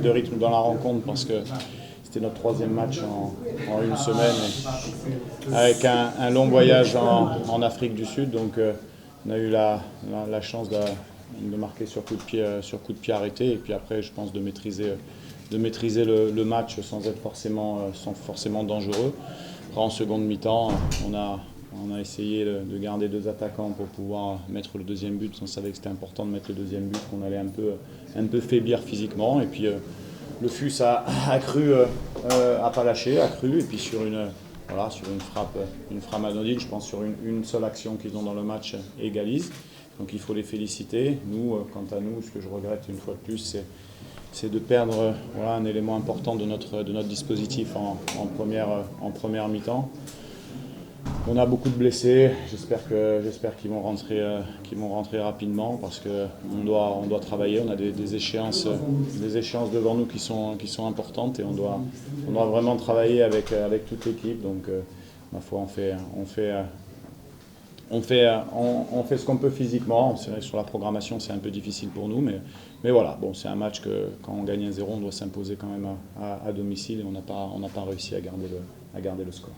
de rythme dans la rencontre parce que c'était notre troisième match en une semaine, avec un long voyage en Afrique du Sud. Donc on a eu la chance de marquer sur coup de pied arrêté. Et puis après, je pense de maîtriser le match sans être forcément dangereux. Après, en seconde mi-temps, on a essayé de garder deux attaquants pour pouvoir mettre le deuxième but. On savait que c'était important de mettre le deuxième but, qu'on allait un peu faiblir physiquement. Et puis le FUS a pas lâché, a cru. Et puis sur une frappe anodine, je pense sur une seule action qu'ils ont dans le match, égalise. Donc il faut les féliciter. Nous, quant à nous, ce que je regrette une fois de plus, c'est de perdre un élément important de notre dispositif en première mi-temps. On a beaucoup de blessés, j'espère qu'ils vont rentrer rapidement parce qu'on doit travailler, on a des échéances devant nous qui sont importantes et on doit vraiment travailler avec toute l'équipe. Donc ma foi, on fait ce qu'on peut physiquement. C'est vrai que sur la programmation, c'est un peu difficile pour nous, mais voilà, bon, c'est un match que quand on gagne 1-0, on doit s'imposer quand même à domicile et on n'a pas réussi à garder le score.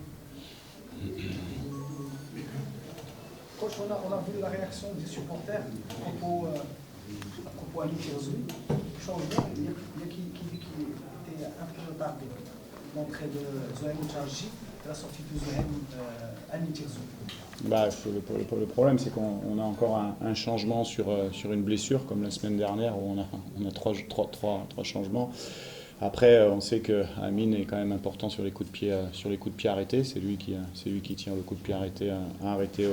Coach, on a vu la réaction des supporters à propos Ami Tirzou. Changement, il y a qui dit qu'il était un peu retardé. L'entrée de Zohaim Charji et la sortie de Zohaim Ami Tirzou. Le problème, c'est qu'on a encore un changement sur une blessure, comme la semaine dernière, où on a trois changements. Après, on sait que Amine est quand même important sur les coups de pied arrêtés. C'est lui qui tient le coup de pied arrêté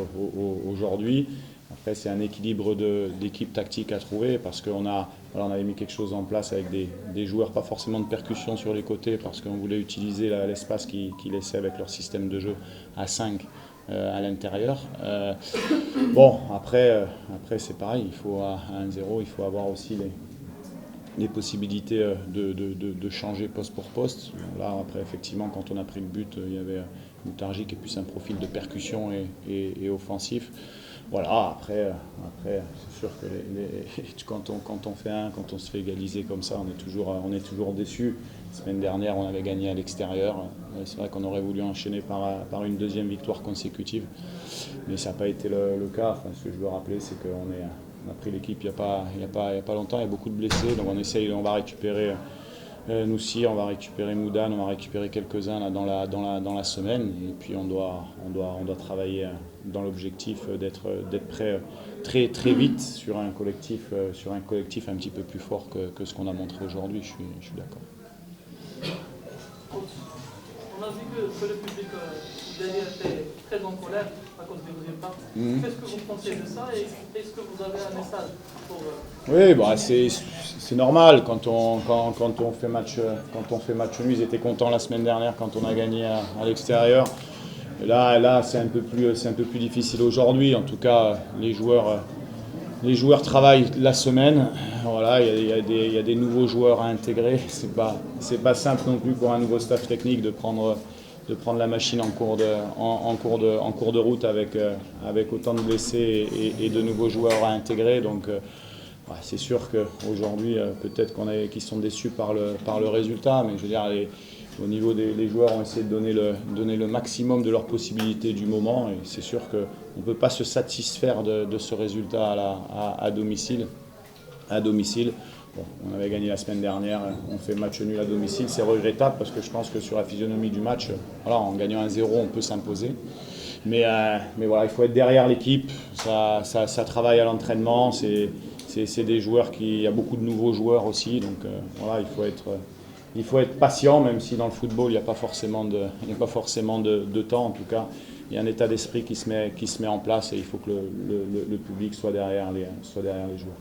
aujourd'hui. Après, c'est un équilibre d'équipe tactique à trouver parce qu'on avait mis quelque chose en place avec des joueurs, pas forcément de percussion sur les côtés, parce qu'on voulait utiliser l'espace qu'ils laissaient avec leur système de jeu à 5 à l'intérieur. Après c'est pareil, à 1-0, il faut avoir aussi les possibilités de changer poste pour poste. Là, après, effectivement, quand on a pris le but, il y avait Moutarji qui est plus un profil de percussion et offensif. Voilà, après c'est sûr que quand on se fait égaliser comme ça, on est toujours déçu. La semaine dernière, on avait gagné à l'extérieur. C'est vrai qu'on aurait voulu enchaîner par une deuxième victoire consécutive, mais ça n'a pas été le cas. Enfin, ce que je veux rappeler, c'est qu'on a pris l'équipe il y a pas longtemps, il y a beaucoup de blessés, donc on va récupérer Noussi, on va récupérer Moudane, on va récupérer quelques-uns là, dans la semaine, et puis on doit travailler dans l'objectif d'être prêt très, très vite sur un collectif un petit peu plus fort que ce qu'on a montré aujourd'hui, je suis d'accord. On a vu que le public derrière était très en colère à cause du deuxième part. Qu'est-ce que vous pensez de ça et est-ce que vous avez un message pour... Oui, c'est normal quand on fait match nul. Ils étaient contents la semaine dernière quand on a gagné à l'extérieur. Et là c'est un peu plus difficile aujourd'hui. En tout cas, les joueurs travaillent la semaine. Voilà, il y a des nouveaux joueurs à intégrer. C'est pas simple non plus pour un nouveau staff technique de prendre la machine en cours de route avec autant de blessés et de nouveaux joueurs à intégrer. Donc c'est sûr qu'aujourd'hui, peut-être qu'ils sont déçus par le résultat, mais je veux dire, au niveau des joueurs, on essaie de donner le maximum de leurs possibilités du moment, et c'est sûr qu'on ne peut pas se satisfaire de ce résultat à domicile. Bon, on avait gagné la semaine dernière, on fait match nul à domicile, c'est regrettable parce que je pense que sur la physionomie du match, en gagnant 1-0, on peut s'imposer. Mais voilà, il faut être derrière l'équipe, ça travaille à l'entraînement, c'est des joueurs il y a beaucoup de nouveaux joueurs aussi, donc voilà, il faut être patient, même si dans le football il n'y a pas forcément de temps. En tout cas, il y a un état d'esprit qui se met en place et il faut que le public soit derrière les joueurs.